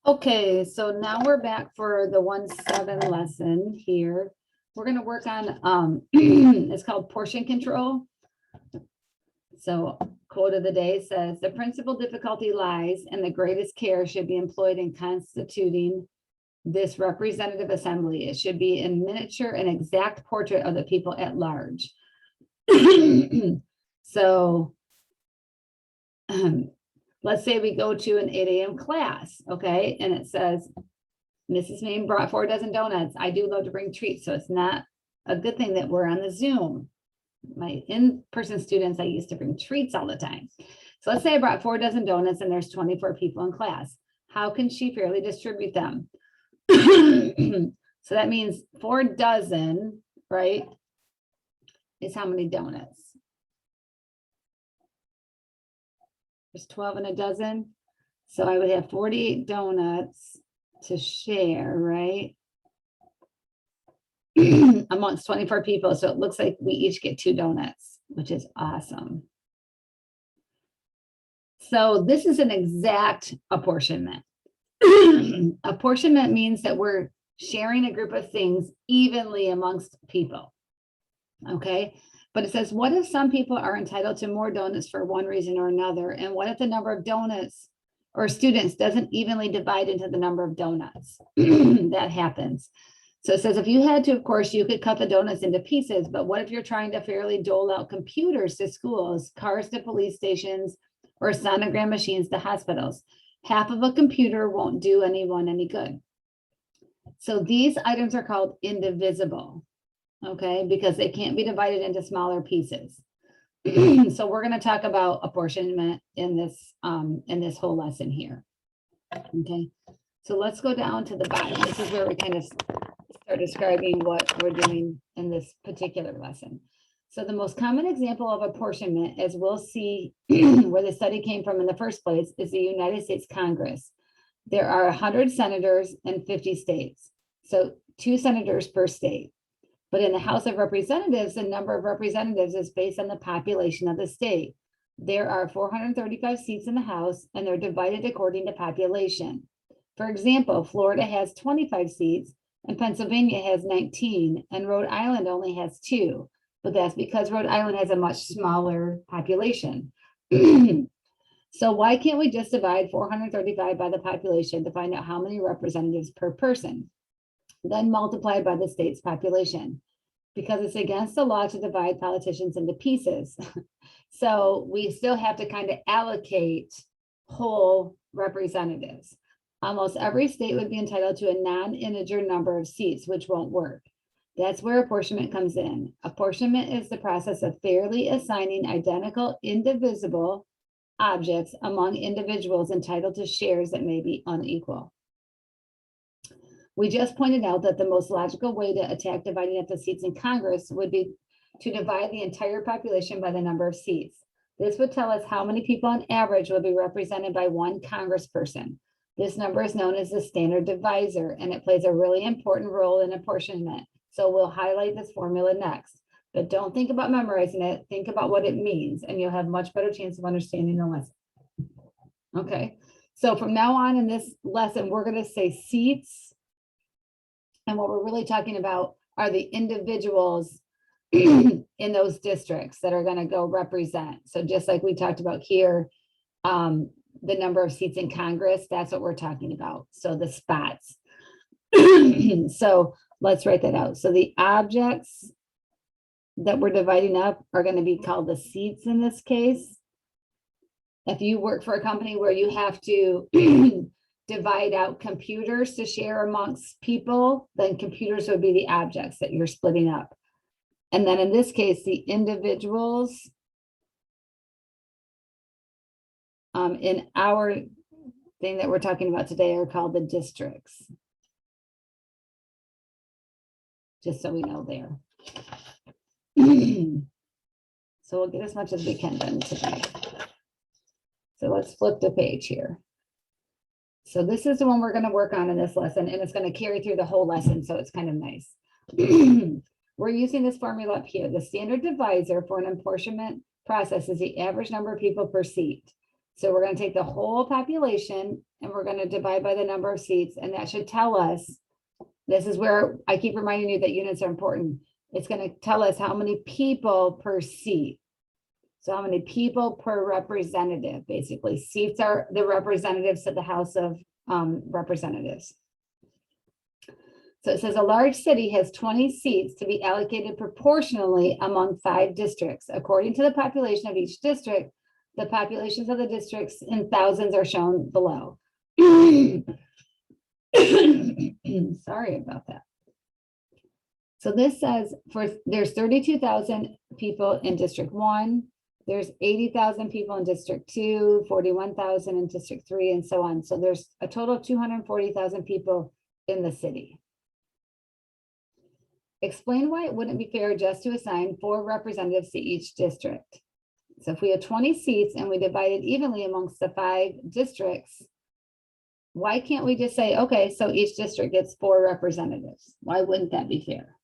Okay, so now we're back for the 1-7 lesson here. We're going to work on, it's called portion control. So quote of the day says, the principal difficulty lies and the greatest care should be employed in constituting this representative assembly. It should be in miniature and exact portrait of the people at large. So let's say we go to an 8 a.m. class, okay? And it says, Mrs. Main brought 4 dozen donuts. I do love to bring treats, so it's not a good thing that we're on the Zoom. My in-person students, I used to bring treats all the time. So let's say I brought 4 dozen donuts and there's 24 people in class. How can she fairly distribute them? So that means 4 dozen, right, is how many donuts? There's 12 in a dozen. So I would have 48 donuts to share, right? Amongst 24 people. So it looks like we each get 2 donuts, which is awesome. So this is an exact apportionment. Apportionment means that we're sharing a group of things evenly amongst people. Okay. But it says, what if some people are entitled to more donuts for one reason or another? And what if the number of donuts or students doesn't evenly divide into the number of donuts? That happens. So it says, if you had to, of course, you could cut the donuts into pieces, but what if you're trying to fairly dole out computers to schools, cars to police stations, or sonogram machines to hospitals? Half of a computer won't do anyone any good. So these items are called indivisible, okay, because they can't be divided into smaller pieces. So we're going to talk about apportionment in this whole lesson here. Okay, so let's go down to the bottom. This is where we kind of start describing what we're doing in this particular lesson. So the most common example of apportionment, as we'll see where the study came from in the first place, is the United States Congress. There are 100 senators in 50 states, so 2 senators per state. But in the House of Representatives, the number of representatives is based on the population of the state. There are 435 seats in the House, and they're divided according to population. For example, Florida has 25 seats, and Pennsylvania has 19, and Rhode Island only has 2. But that's because Rhode Island has a much smaller population. So why can't we just divide 435 by the population to find out how many representatives per person? Then multiply by the state's population, because it's against the law to divide politicians into pieces. So we still have to kind of allocate whole representatives. Almost every state would be entitled to a non-integer number of seats, which won't work. That's where apportionment comes in. Apportionment is the process of fairly assigning identical, indivisible objects among individuals entitled to shares that may be unequal. We just pointed out that the most logical way to attack dividing up the seats in Congress would be to divide the entire population by the number of seats. This would tell us how many people on average will be represented by one congressperson. This number is known as the standard divisor, and it plays a really important role in apportionment. So we'll highlight this formula next, but don't think about memorizing it. Think about what it means, and you'll have much better chance of understanding the lesson. Okay, so from now on in this lesson, we're going to say seats. And what we're really talking about are the individuals in those districts that are going to go represent. So just like we talked about here, the number of seats in Congress, that's what we're talking about. So the spots. So let's write that out. So the objects that we're dividing up are going to be called the seats in this case. If you work for a company where you have to divide out computers to share amongst people, then computers would be the objects that you're splitting up. And then in this case, the individuals in our thing that we're talking about today are called the districts. Just so we know there. So we'll get as much as we can done today. So let's flip the page here. So this is the one we're going to work on in this lesson, and it's going to carry through the whole lesson, so it's kind of nice. We're using this formula up here. The standard divisor for an apportionment process is the average number of people per seat. So we're going to take the whole population and we're going to divide by the number of seats. And that should tell us, this is where I keep reminding you that units are important. It's going to tell us how many people per seat. So how many people per representative, basically. Seats are the representatives of the House of Representatives. So it says a large city has 20 seats to be allocated proportionally among 5 districts. According to the population of each district, the populations of the districts in thousands are shown below. Sorry about that. So this says there's 32,000 people in District 1. There's 80,000 people in District 2, 41,000 in District 3, and so on. So there's a total of 240,000 people in the city. Explain why it wouldn't be fair just to assign 4 representatives to each district. So if we had 20 seats and we divided evenly amongst the 5 districts, why can't we just say, okay, so each district gets 4 representatives? Why wouldn't that be fair?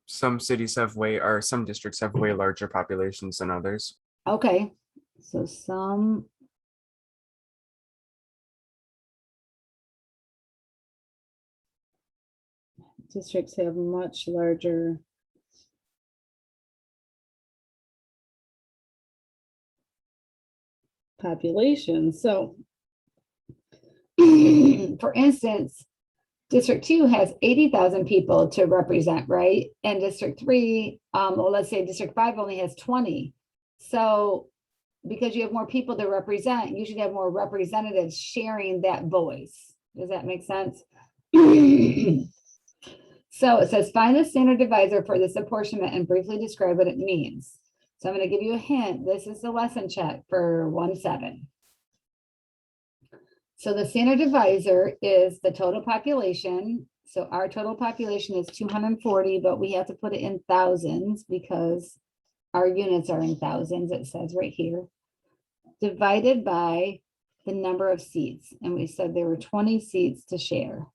Some cities have some districts have way larger populations than others. Okay, so some districts have much larger populations. So for instance, District 2 has 80,000 people to represent, right? And District 3, well, let's say District 5 only has 20. So because you have more people to represent, you should have more representatives sharing that voice. Does that make sense? So it says, find the standard divisor for this apportionment and briefly describe what it means. So I'm going to give you a hint. This is the lesson check for 1-7. So the standard divisor is the total population. So our total population is 240, but we have to put it in thousands because our units are in thousands, it says right here, divided by the number of seats. And we said there were 20 seats to share.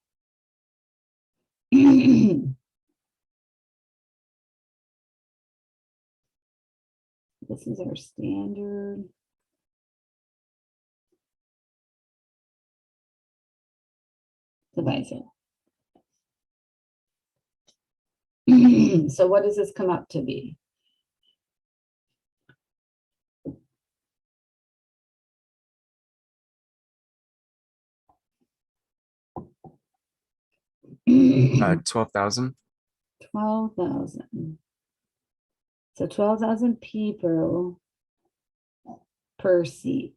This is our standard divisor. So what does this come up to be? Uh, 12,000. 12,000. So 12,000 people per seat.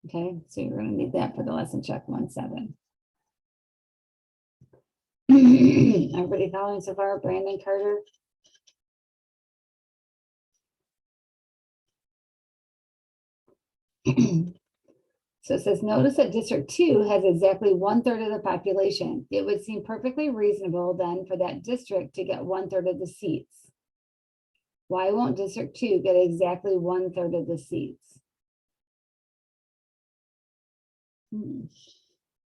Okay, so you're going to need that for the lesson check 1-7. Everybody following so far? Brandon, Carter? So it says, notice that District 2 has exactly 1/3 of the population. It would seem perfectly reasonable then for that district to get 1/3 of the seats. Why won't District 2 get exactly 1/3 of the seats?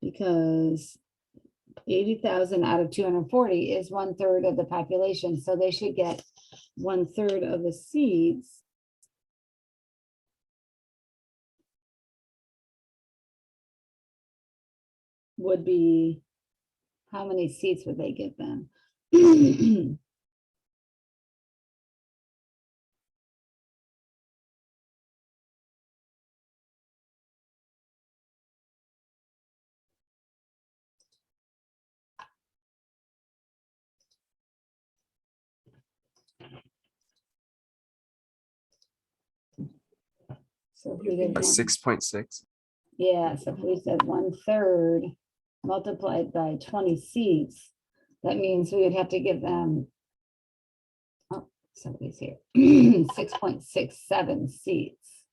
Because 80,000 out of 240 is 1/3 of the population. So they should get 1/3 of the seats. Would be, how many seats would they give them? So if we did 6.6. yeah, so if we said 1/3 multiplied by 20 seats, that means we would have to give them, oh, somebody's here, 6.67 seats.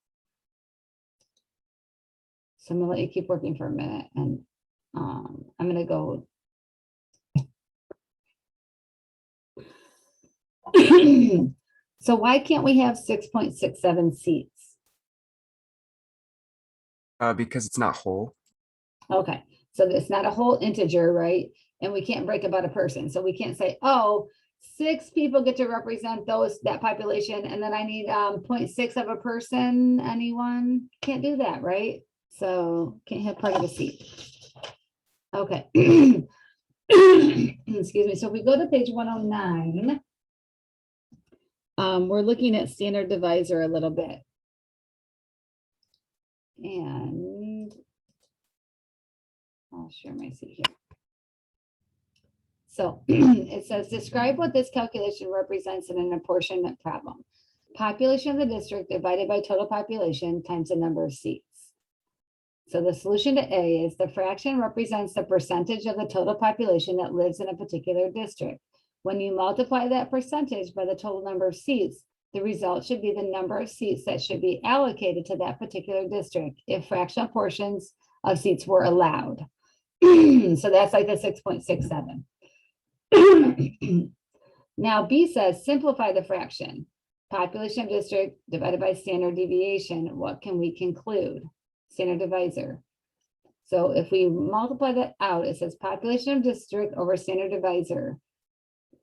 So I'm gonna let you keep working for a minute, and I'm gonna go. So why can't we have 6.67 seats? Because it's not whole. Okay, so it's not a whole integer, right? And we can't break about a person. So we can't say, oh, 6 people get to represent that population, and then I need 0.6 of a person. Anyone? Can't do that, right? So can't have part of a seat. Okay. Excuse me. So if we go to page 109, we're looking at standard divisor a little bit. And I'll share my seat here. So it says, describe what this calculation represents in an apportionment problem. Population of the district divided by total population times the number of seats. So the solution to A is the fraction represents the percentage of the total population that lives in a particular district. When you multiply that percentage by the total number of seats, the result should be the number of seats that should be allocated to that particular district if fractional portions of seats were allowed. So that's like the 6.67. Now B says simplify the fraction. Population of district divided by standard deviation. What can we conclude? Standard divisor. So if we multiply that out, it says population of district over standard divisor.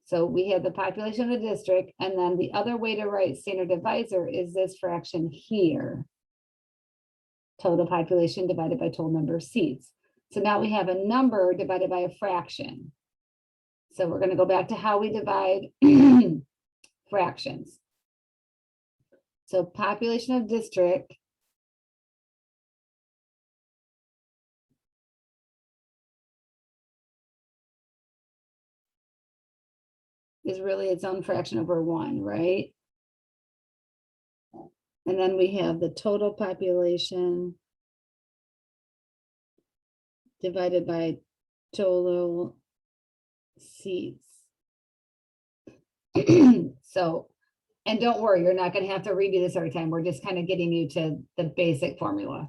So we have the population of the district, and then the other way to write standard divisor is this fraction here. Total population divided by total number of seats. So now we have a number divided by a fraction. So we're going to go back to how we divide fractions. So population of district is really its own fraction over 1, right? And then we have the total population divided by total seats. So, and don't worry, you're not going to have to redo this every time. We're just kind of getting you to the basic formula.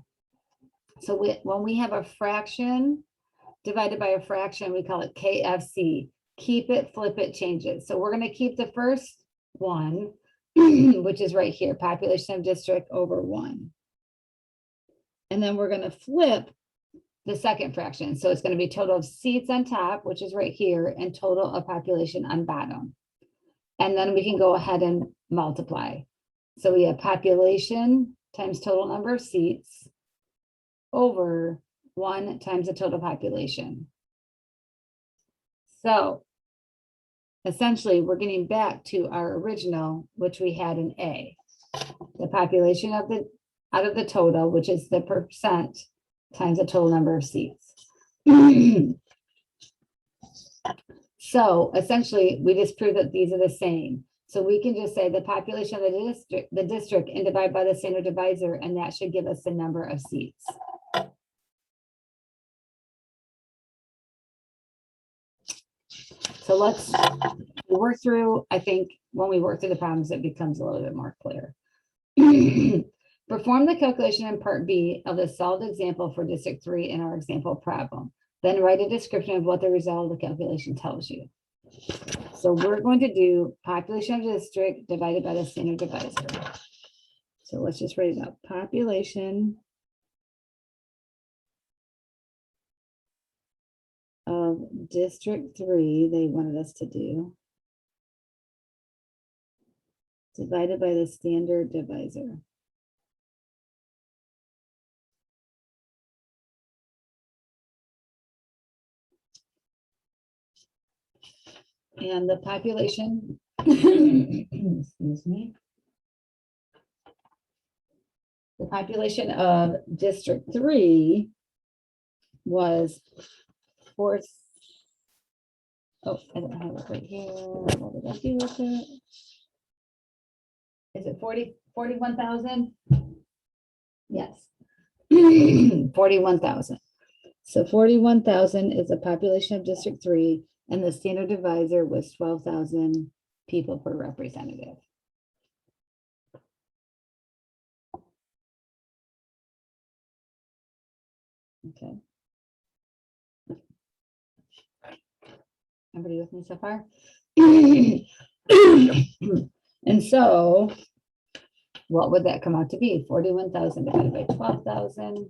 So when we have a fraction divided by a fraction, we call it KFC. Keep it, flip it, change it. So we're going to keep the first one, which is right here, population of district over 1. And then we're going to flip the second fraction. So it's going to be total of seats on top, which is right here, and total of population on bottom. And then we can go ahead and multiply. So we have population times total number of seats over 1 times the total population. So essentially, we're getting back to our original, which we had in A. The population of out of the total, which is the percent times the total number of seats. So essentially, we just proved that these are the same. So we can just say the population of the district and divide by the standard divisor, and that should give us the number of seats. So let's work through, I think when we work through the problems, it becomes a little bit more clear. Perform the calculation in part B of the solved example for District 3 in our example problem. Then write a description of what the result of the calculation tells you. So we're going to do population of district divided by the standard divisor. So let's just write it up. Population of District 3, they wanted us to do, divided by the standard divisor. And the population, excuse me, the population of District 3 was I don't have it right here. What did I do with it? Is it 41,000? Yes. 41,000. So 41,000 is the population of District 3, and the standard divisor was 12,000 people per representative. Okay. Everybody with me so far? And so what would that come out to be? 41,000 divided by 12,000.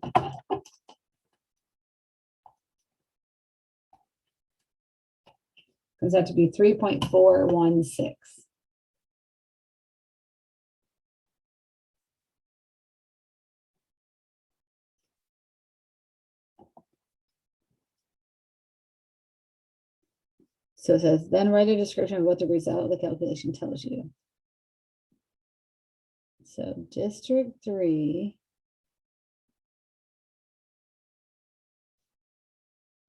Comes out to be 3.416. So it says, then write a description of what the result of the calculation tells you. So District 3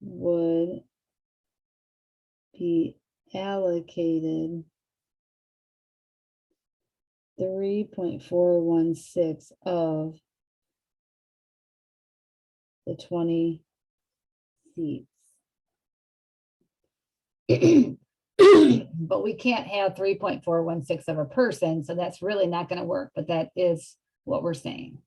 would be allocated 3.416 of the 20 seats. But we can't have 3.416 of a person, so that's really not going to work, but that is what we're saying.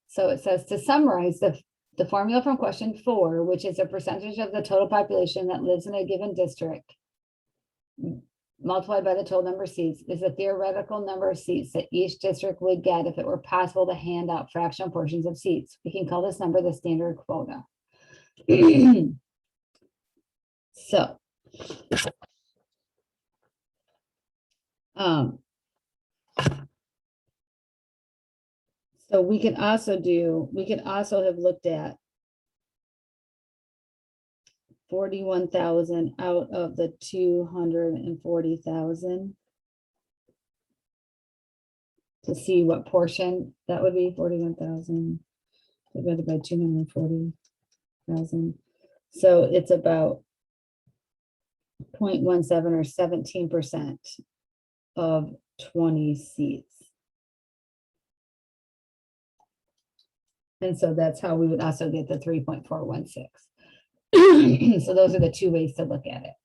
So it says to summarize the formula from question 4, which is a percentage of the total population that lives in a given district, multiplied by the total number of seats, is the theoretical number of seats that each district would get if it were possible to hand out fractional portions of seats. We can call this number the standard quota. So, so we could also have looked at 41,000 out of the 240,000 to see what portion that would be. 41,000 divided by 240,000. So it's about 0.17 or 17% of 20 seats. And so that's how we would also get the 3.416. So those are the two ways to look at it.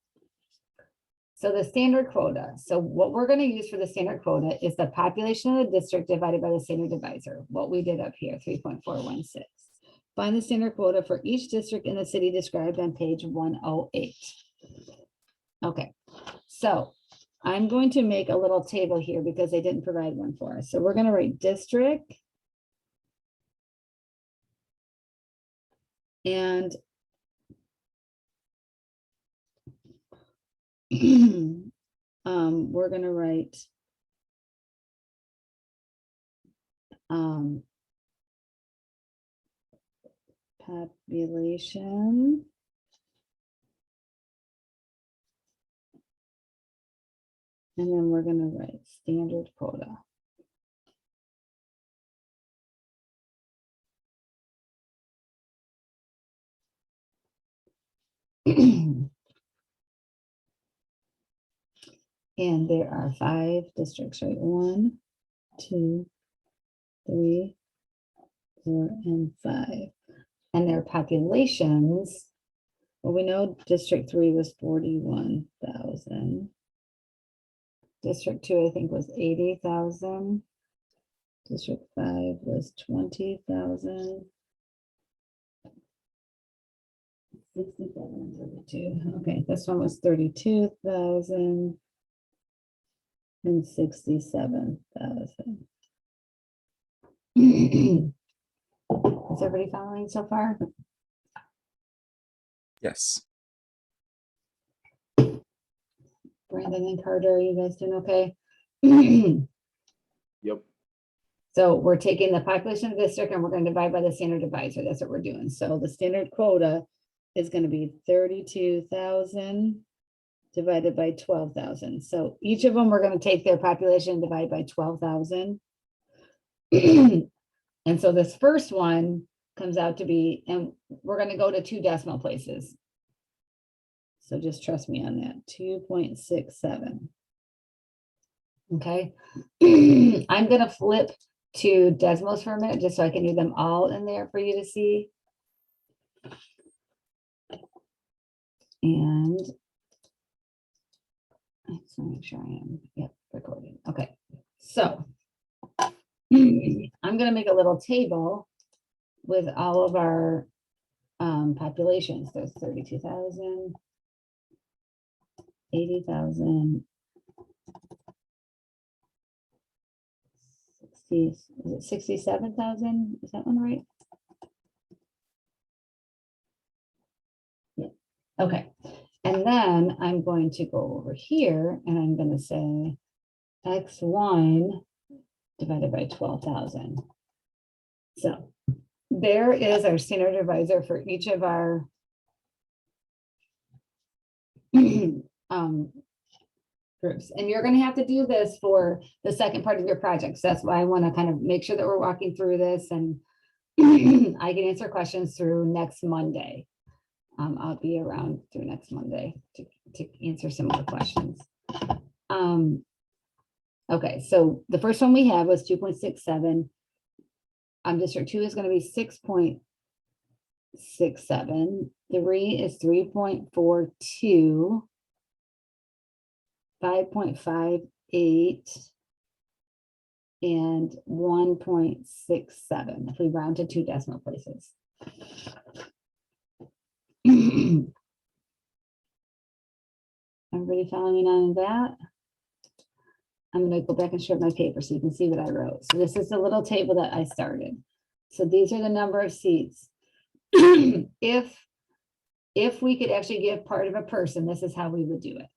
So the standard quota. So what we're going to use for the standard quota is the population of the district divided by the standard divisor. What we did up here, 3.416. Find the standard quota for each district in the city described on page 108. Okay, so I'm going to make a little table here because they didn't provide one for us. So we're going to write district and we're going to write population and then we're going to write standard quota. And there are 5 districts, right? 1, 2, 3, 4, and 5. And their populations, well, we know District 3 was 41,000. District 2, I think, was 80,000. District 5 was 20,000. 67 and 32. Okay, this one was 32,000 and 67,000. Is everybody following so far? Yes. Brandon and Carter, are you guys doing okay? Yep. So we're taking the population of the district and we're going to divide by the standard divisor. That's what we're doing. So the standard quota is going to be 32,000 divided by 12,000. So each of them, we're going to take their population and divide by 12,000. And so this first one comes out to be, and we're going to go to 2 decimal places. So just trust me on that, 2.67. Okay. I'm going to flip to decimals for a minute, just so I can do them all in there for you to see. And let's make sure I am, yep, recording. Okay. So I'm going to make a little table with all of our populations. There's 32,000, 80,000, 60, is it 67,000? Is that one right? Yeah. Okay, and then I'm going to go over here and I'm going to say X1 divided by 12,000. So there is our standard divisor for each of our groups. And you're going to have to do this for the second part of your project. So that's why I want to kind of make sure that we're walking through this, and I can answer questions through next Monday. I'll be around through next Monday to answer some more questions. Okay, so the first one we have was 2.67. District 2 is going to be 6.67. 3 is 3.42. 5.58 and 1.67 if we round to 2 decimal places. Everybody following on that? I'm going to go back and share my paper so you can see what I wrote. So this is the little table that I started. So these are the number of seats. If we could actually give part of a person, this is how we would do it.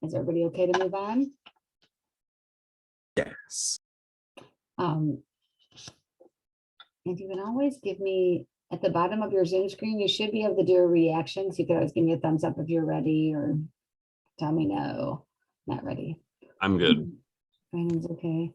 Is everybody okay to move on? Yes. If you can always give me at the bottom of your Zoom screen, you should be able to do a reaction. So you can always give me a thumbs up if you're ready, or tell me no, not ready. I'm good. Brandon's okay.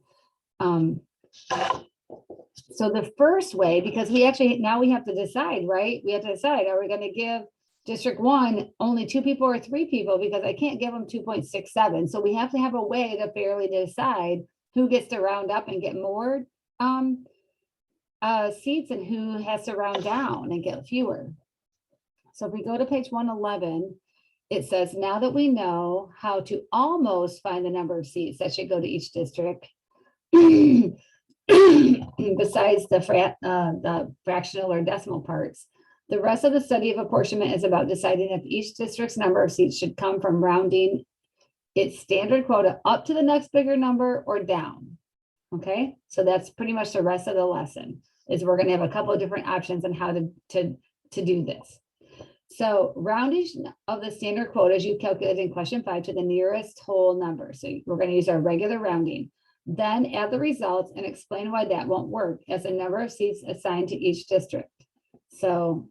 So the first way, because we actually, now we have to decide, right? We have to decide, are we going to give District 1 only 2 people or 3 people? Because I can't give them 2.67. So we have to have a way to fairly decide who gets to round up and get more seats and who has to round down and get fewer. So if we go to page 111, it says, now that we know how to almost find the number of seats that should go to each district, besides the fractional or decimal parts, the rest of the study of apportionment is about deciding if each district's number of seats should come from rounding its standard quota up to the next bigger number or down. Okay, so that's pretty much the rest of the lesson, is we're going to have a couple of different options on how to do this. So rounding of the standard quotas you calculated in question 5 to the nearest whole number. So we're going to use our regular rounding. Then add the results and explain why that won't work as the number of seats assigned to each district. So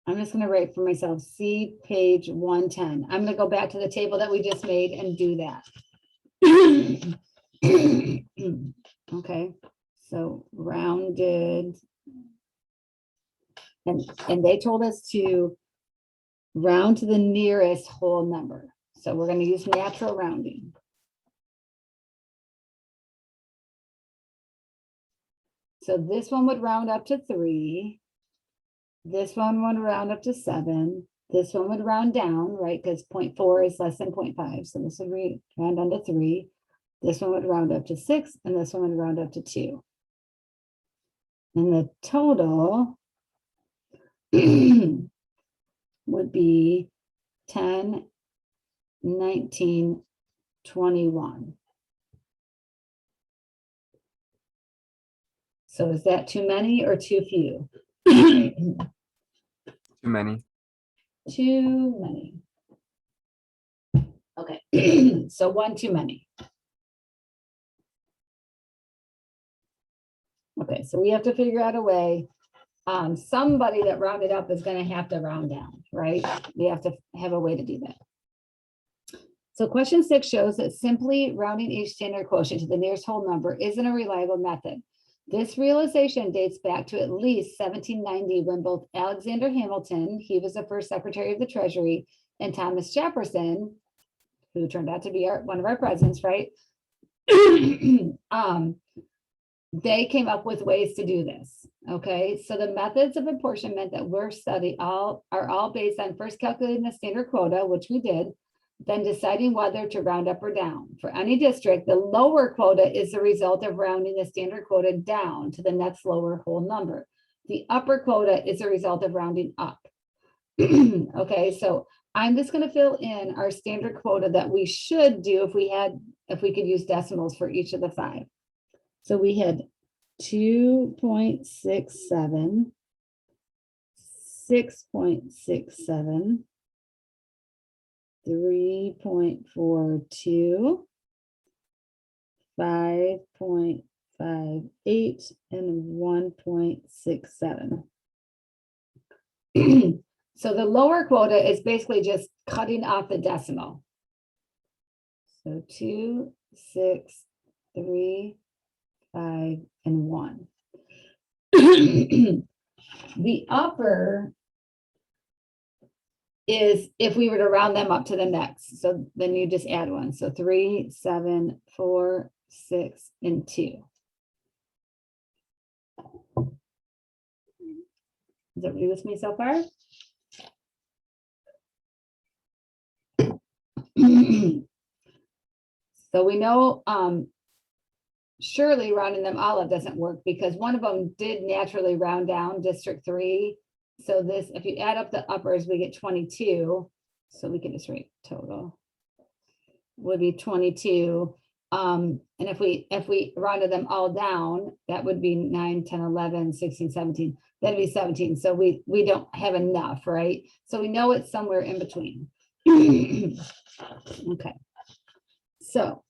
I'm just going to write for myself, see page 110. I'm going to go back to the table that we just made and do that. Okay, so rounded. And they told us to round to the nearest whole number. So we're going to use natural rounding. So this one would round up to 3. This one would round up to 7. This one would round down, right? Because 0.4 is less than 0.5. So this would round down to 3. This one would round up to 6. And this one would round up to 2. And the total would be 10, 19, 21. So is that too many or too few? Too many. Too many. Okay, so 1 too many. Okay, so we have to figure out a way. Somebody that rounded up is going to have to round down, right? We have to have a way to do that. So question 6 shows that simply rounding each standard quotient to the nearest whole number isn't a reliable method. This realization dates back to at least 1790, when both Alexander Hamilton, he was the first Secretary of the Treasury, and Thomas Jefferson, who turned out to be one of our presidents, right? They came up with ways to do this. Okay, so the methods of apportionment that we're studying are all based on first calculating the standard quota, which we did, then deciding whether to round up or down. For any district, the lower quota is the result of rounding the standard quota down to the next lower whole number. The upper quota is a result of rounding up. Okay, so I'm just gonna fill in our standard quota that we should do if we could use decimals for each of the 5. So we had 2.67, 6.67, 3.42, 5.58, and 1.67. So the lower quota is basically just cutting off the decimal. So 2, 6, 3, 5, and 1. The upper is if we were to round them up to the next. So then you just add 1. So 3, 7, 4, 6, and 2. Is everybody with me so far? So we know surely rounding them all up doesn't work because one of them did naturally round down District 3. So this, if you add up the uppers, we get 22. So we can just write total would be 22. And if we rounded them all down, that would be 9, 10, 11, 16, 17. That'd be 17. So we don't have enough, right? So we know it's somewhere in between. Okay. So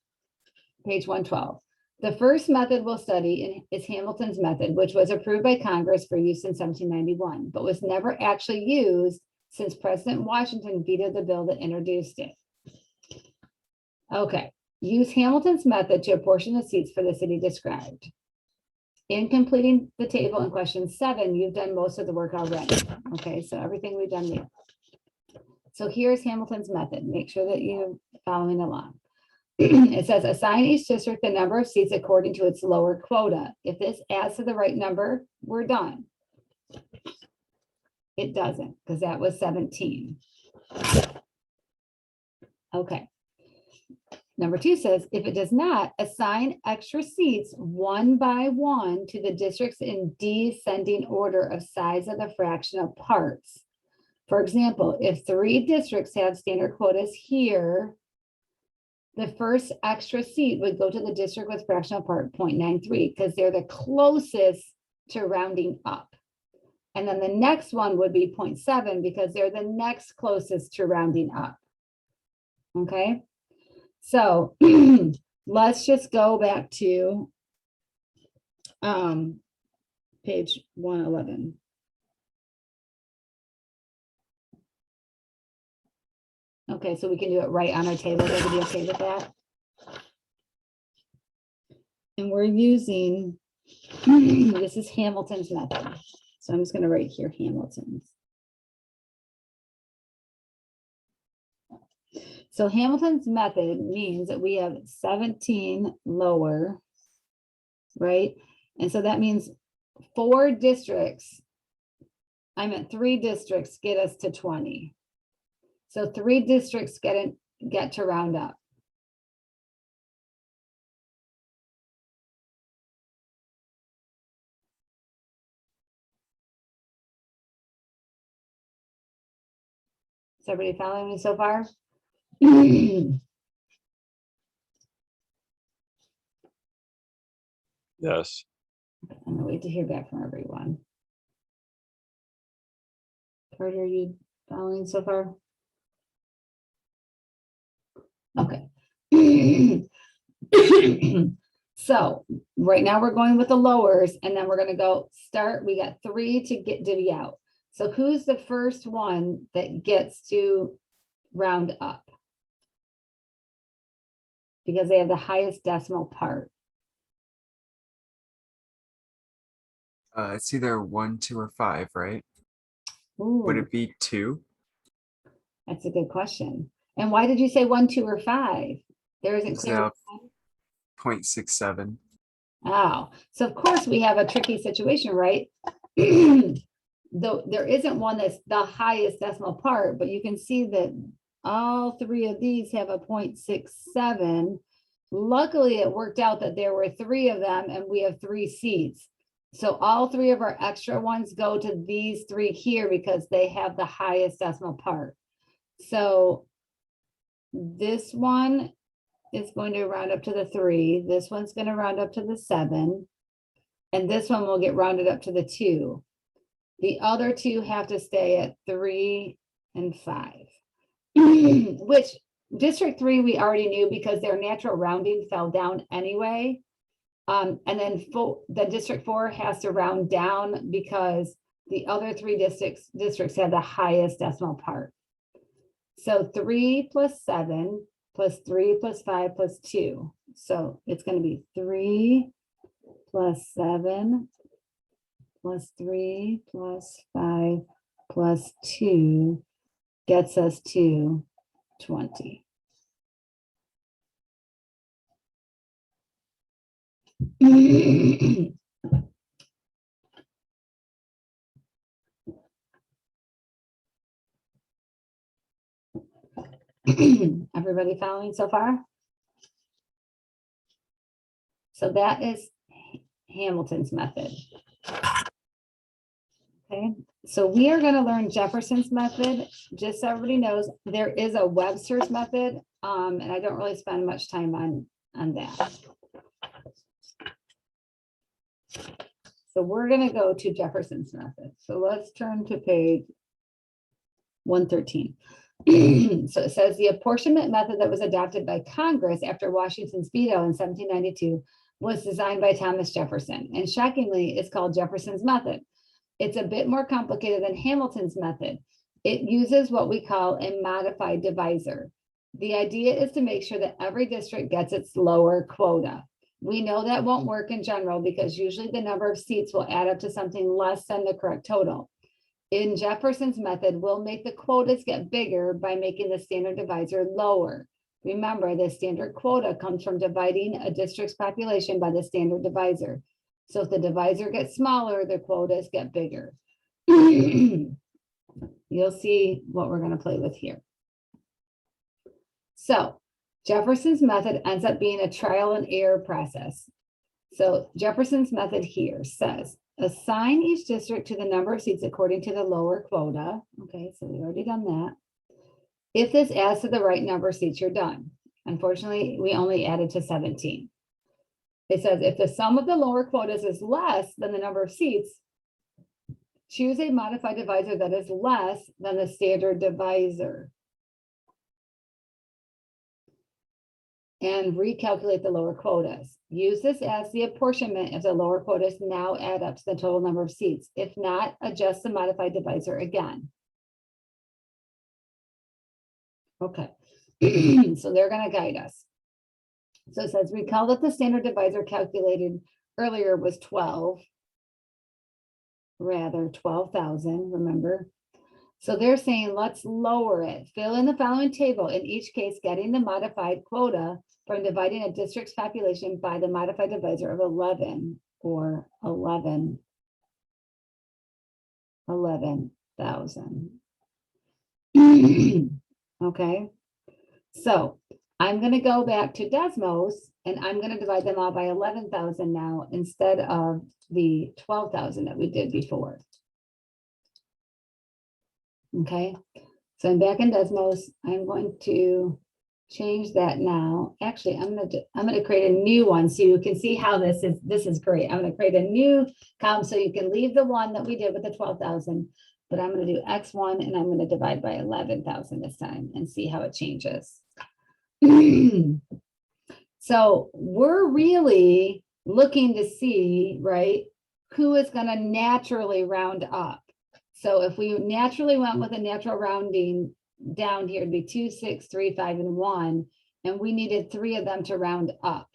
page 112. The first method we'll study is Hamilton's method, which was approved by Congress for use in 1791, but was never actually used since President Washington vetoed the bill that introduced it. Okay, use Hamilton's method to apportion the seats for the city described. In completing the table in question 7, you've done most of the work already. Okay, so everything we've done there. So here's Hamilton's method. Make sure that you're following along. It says assign each district the number of seats according to its lower quota. If this adds to the right number, we're done. It doesn't because that was 17. Okay. Number 2 says if it does not, assign extra seats one by one to the districts in descending order of size of the fraction of parts. For example, if 3 districts have standard quotas here, the first extra seat would go to the district with fractional part 0.93 because they're the closest to rounding up. And then the next one would be 0.7 because they're the next closest to rounding up. Okay, so let's just go back to page 111. Okay, so we can do it right on our table. Everybody okay with that? And we're using, this is Hamilton's method. So I'm just going to write here Hamilton's. So Hamilton's method means that we have 17 lower, right? And so that means 4 districts, I meant 3 districts get us to 20. So 3 districts get to round up. Is everybody following me so far? Yes. I'm gonna wait to hear back from everyone. Carter, are you following so far? Okay. So right now we're going with the lowers and then we're going to go start. We got 3 to get divvy out. So who's the first one that gets to round up? Because they have the highest decimal part. It's either 1, 2, or 5, right? Ooh, Would it be 2? that's a good question. And why did you say 1, 2, or 5? There isn't It's clear. now 0.67. Oh, so of course we have a tricky situation, right? Though there isn't one that's the highest decimal part, but you can see that all 3 of these have a 0.67. Luckily, it worked out that there were 3 of them and we have 3 seats. So all 3 of our extra ones go to these 3 here because they have the highest decimal part. So this one is going to round up to the 3. This one's going to round up to the 7. And this one will get rounded up to the 2. The other two have to stay at 3 and 5, which District 3 we already knew because their natural rounding fell down anyway. And then the District 4 has to round down because the other 3 districts have the highest decimal part. So 3 plus 7 plus 3 plus 5 plus 2. So it's going to be 3 plus 7 plus 3 plus 5 plus 2 gets us to 20. Everybody following so far? So that is Hamilton's method. Okay, so we are going to learn Jefferson's method. Just so everybody knows, there is a Webster's method, and I don't really spend much time on that. So we're going to go to Jefferson's method. So let's turn to page 113. So it says the apportionment method that was adopted by Congress after Washington's veto in 1792 was designed by Thomas Jefferson. And shockingly, it's called Jefferson's method. It's a bit more complicated than Hamilton's method. It uses what we call a modified divisor. The idea is to make sure that every district gets its lower quota. We know that won't work in general because usually the number of seats will add up to something less than the correct total. In Jefferson's method, we'll make the quotas get bigger by making the standard divisor lower. Remember, the standard quota comes from dividing a district's population by the standard divisor. So if the divisor gets smaller, the quotas get bigger. You'll see what we're going to play with here. So Jefferson's method ends up being a trial and error process. So Jefferson's method here says, assign each district to the number of seats according to the lower quota. Okay, so we've already done that. If this adds to the right number of seats, you're done. Unfortunately, we only added to 17. It says if the sum of the lower quotas is less than the number of seats, choose a modified divisor that is less than the standard divisor. And recalculate the lower quotas. Use this as the apportionment if the lower quotas now add up to the total number of seats. If not, adjust the modified divisor again. Okay, so they're going to guide us. So it says, recall that the standard divisor calculated earlier was 12, rather 12,000, remember? So they're saying, let's lower it. Fill in the following table, in each case, getting the modified quota from dividing a district's population by the modified divisor of 11 or 11,000. Okay, so I'm going to go back to Desmos and I'm going to divide them all by 11,000 now instead of the 12,000 that we did before. Okay, so I'm back in Desmos. I'm going to change that now. Actually, I'm going to create a new one so you can see how this is great. I'm going to create a new column so you can leave the one that we did with the 12,000, but I'm going to do X1 and I'm going to divide by 11,000 this time and see how it changes. So we're really looking to see, right, who is going to naturally round up. So if we naturally went with a natural rounding down here, it'd be 2, 6, 3, 5, and 1, and we needed 3 of them to round up.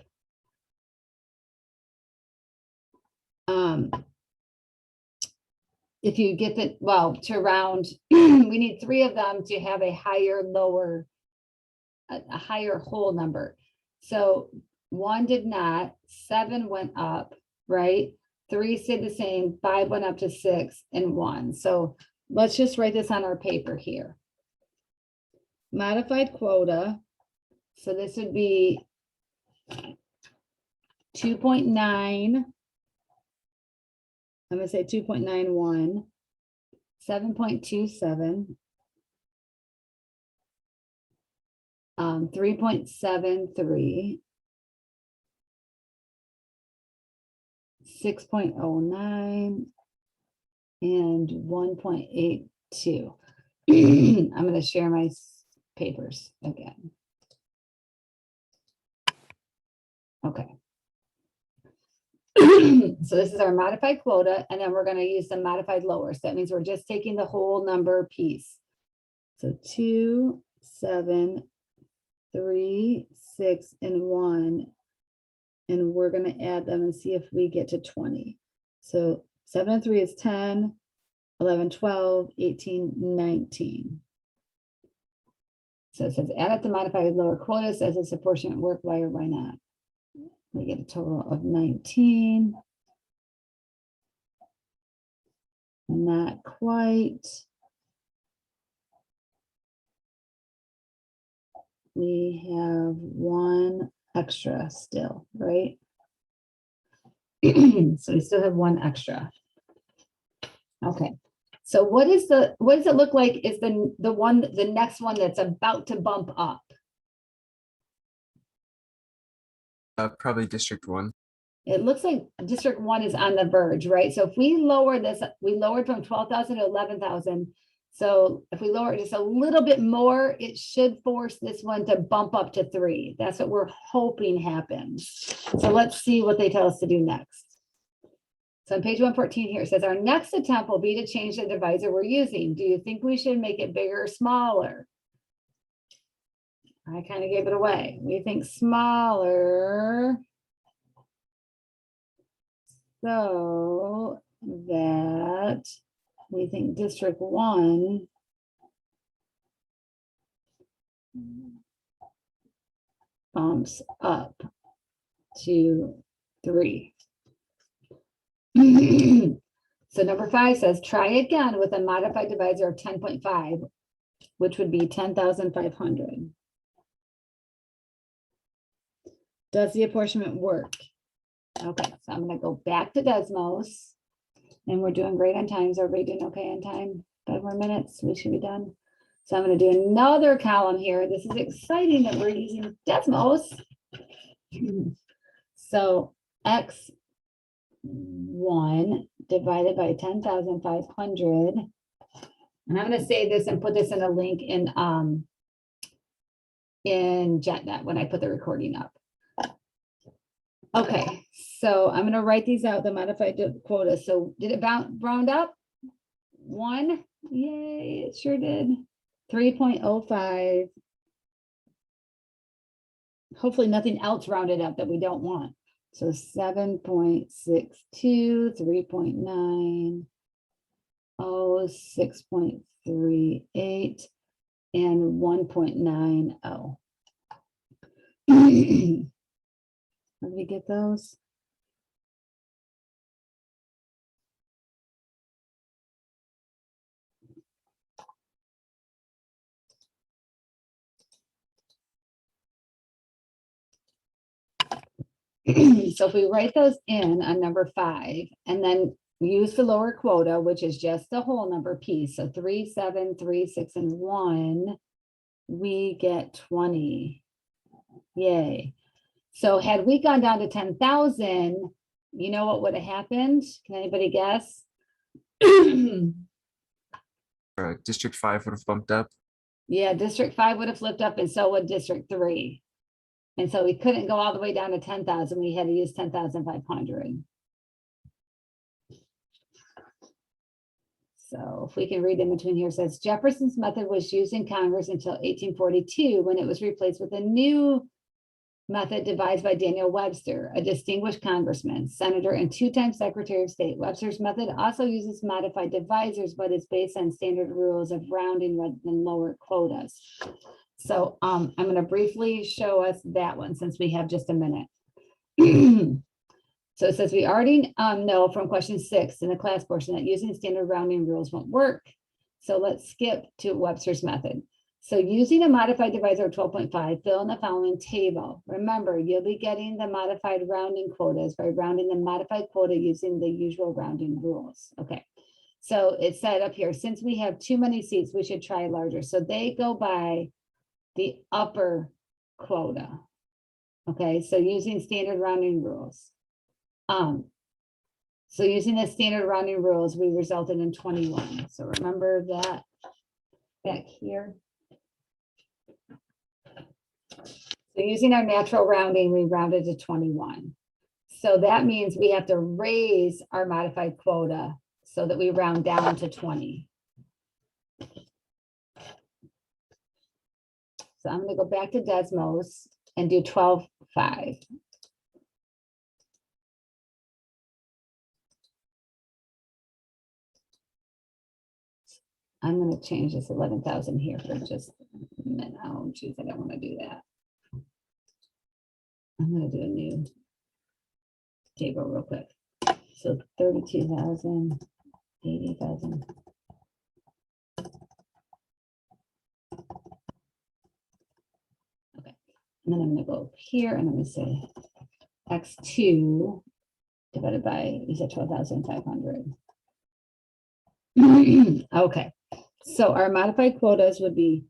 If you get the, well, to round, we need 3 of them to have a higher whole number. So 1 did not, 7 went up, right? 3 stayed the same, 5 went up to 6, and 1. So let's just write this on our paper here. Modified quota. So this would be 2.9. I'm going to say 2.91, 7.27, 3.73, 6.09, and 1.82. I'm going to share my papers again. Okay. So this is our modified quota, and then we're going to use the modified lower. So that means we're just taking the whole number piece. So 2, 7, 3, 6, and 1. And we're going to add them and see if we get to 20. So 7 and 3 is 10, 11, 12, 18, 19. So it says add up the modified lower quota, says this apportionment work, why or why not? We get a total of 19. Not quite. We have one extra still, right? So we still have one extra. Okay. So what does it look like is the next one that's about to bump up? Probably District 1. It looks like District 1 is on the verge, right? So if we lower this, we lowered from 12,000 to 11,000. So if we lower it just a little bit more, it should force this one to bump up to 3. That's what we're hoping happens. So let's see what they tell us to do next. So on page 114 here, it says our next attempt will be to change the divisor we're using. Do you think we should make it bigger or smaller? I kind of gave it away. We think smaller, so that we think District 1 bumps up to 3. So number 5 says try again with a modified divisor of 10.5, which would be 10,500. Does the apportionment work? Okay, so I'm going to go back to Desmos, and we're doing great on time. Is everybody doing okay on time? 5 more minutes, we should be done. So I'm going to do another column here. This is exciting that we're using Desmos. So X1 divided by 10,500. And I'm going to save this and put this in a link in JetNet when I put the recording up. Okay, so I'm going to write these out, the modified quota. So did it round up? 1? Yay, it sure did. 3.05. Hopefully nothing else rounded up that we don't want. So 7.62, 3.9, 6.38, and 1.90. How do we get those? So if we write those in on number 5 and then use the lower quota, which is just the whole number piece. So 3, 7, 3, 6, and 1, we get 20. Yay. So had we gone down to 10,000, you know what would have happened? Can anybody guess? District 5 would have bumped up. Yeah, District 5 would have flipped up, and so would District 3. And so we couldn't go all the way down to 10,000. We had to use 10,500. So if we can read in between here, it says Jefferson's method was used in Congress until 1842 when it was replaced with a new method devised by Daniel Webster, a distinguished congressman, senator, and 2-time Secretary of State. Webster's method also uses modified divisors, but it's based on standard rules of rounding rather than lower quotas. So I'm going to briefly show us that one since we have just a minute. So it says we already know from question 6 in the class portion that using standard rounding rules won't work. So let's skip to Webster's method. So using a modified divisor of 12.5, fill in the following table. Remember, you'll be getting the modified rounding quotas by rounding the modified quota using the usual rounding rules. Okay, so it said up here, since we have too many seats, we should try larger. So they go by the upper quota. Okay, so using standard rounding rules. So using the standard rounding rules, we resulted in 21. So remember that back here. So using our natural rounding, we rounded to 21. So that means we have to raise our modified quota so that we round down to 20. So I'm going to go back to Desmos and do 12.5. I'm going to change this 11,000 here for just a minute. Oh, geez, I don't want to do that. I'm going to do a new table real quick. So 32,000, 80,000. Okay, and then I'm going to go up here and I'm going to say X2 divided by, you said 12,500. Okay, so our modified quotas would be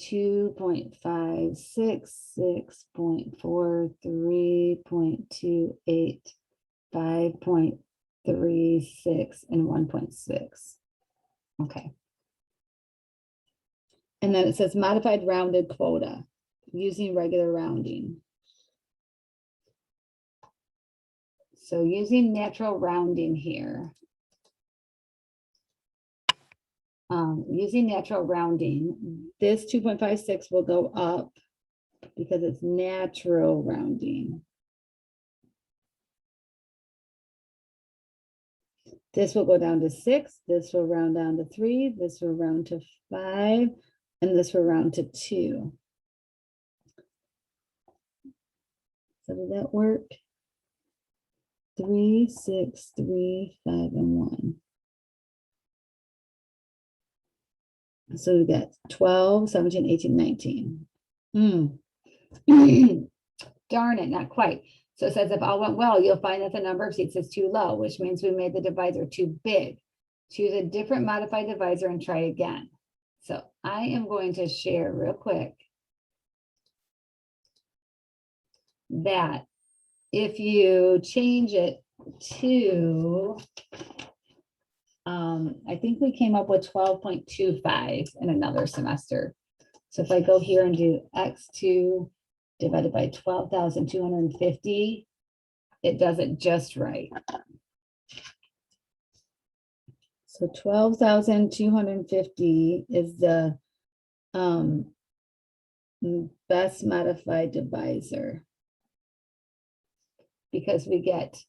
2.56, 6.43, 0.28, 5.36, and 1.6. Okay. And then it says modified rounded quota using regular rounding. So using natural rounding here. Using natural rounding, this 2.56 will go up because it's natural rounding. This will go down to 6, this will round down to 3, this will round to 5, and this will round to 2. So does that work? 3, 6, 3, 5, and 1. So we got 12, 17, 18, 19. Darn it, not quite. So it says if all went well, you'll find that the number of seats is too low, which means we made the divisor too big. Choose a different modified divisor and try again. So I am going to share real quick that if you change it to, I think we came up with 12.25 in another semester. So if I go here and do X2 divided by 12,250, it does it just right. So 12,250 is the best modified divisor because we get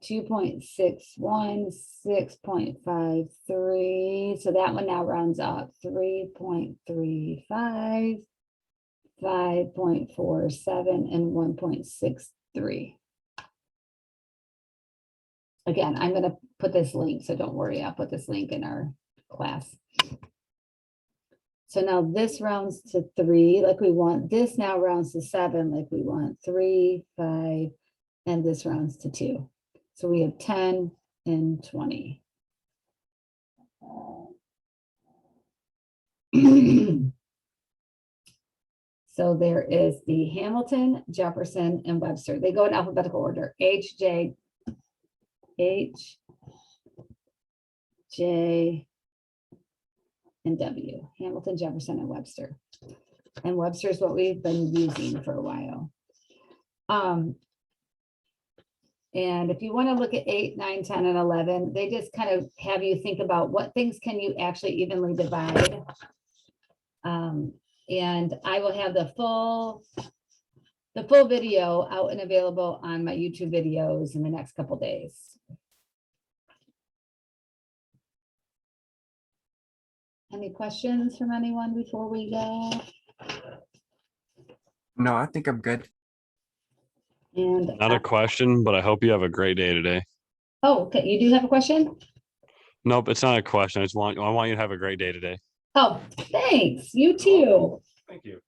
2.61, 6.53. So that one now rounds up 3.35, 5.47, and 1.63. Again, I'm going to put this link, so don't worry, I'll put this link in our class. So now this rounds to 3 like we want. This now rounds to 7 like we want. 3, 5, and this rounds to 2. So we have 10 and 20. So there is the Hamilton, Jefferson, and Webster. They go in alphabetical order. H, J, and W. Hamilton, Jefferson, and Webster. And Webster is what we've been using for a while. And if you want to look at 8, 9, 10, and 11, they just kind of have you think about what things can you actually evenly divide. And I will have the full video out and available on my YouTube videos in the next couple days. Any questions from anyone before we go? No, I think I'm good. And Not a question, but I hope you have a great day today. oh, okay, you do have a question? Nope, it's not a question. I want you to have a great day today. Oh, thanks. You too. Thank you.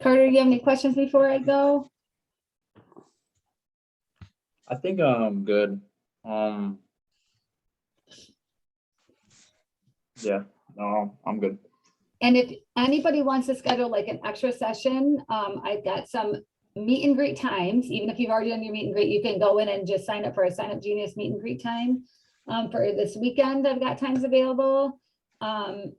Carter, you have any questions before I go? I think I'm good. Yeah, No, I'm good. And if anybody wants to schedule like an extra session, I've got some meet and greet times. Even if you've already done your meet and greet, you can go in and just sign up for a Sign Up Genius meet and greet time. For this weekend, I've got times available. And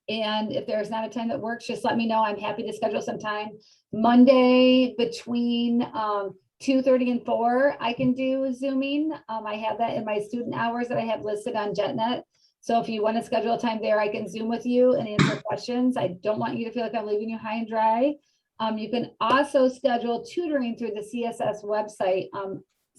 if there's not a time that works, just let me know. I'm happy to schedule some time. Monday between 2:30 and 4, I can do Zooming. I have that in my student hours that I have listed on JetNet. So if you want to schedule a time there, I can Zoom with you and answer questions. I don't want you to feel like I'm leaving you high and dry. You can also schedule tutoring through the CSS website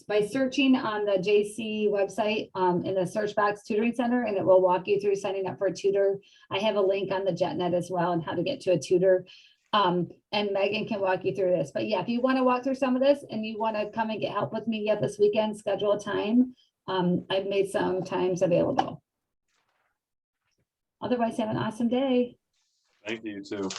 by searching on the JC website in the search box tutoring center, and it will walk you through signing up for a tutor. I have a link on the JetNet as well on how to get to a tutor. And Megan can walk you through this. But yeah, if you want to walk through some of this and you want to come and get help with me yet this weekend, schedule a time. I've made some times available. Otherwise, have an awesome day. Thank you too.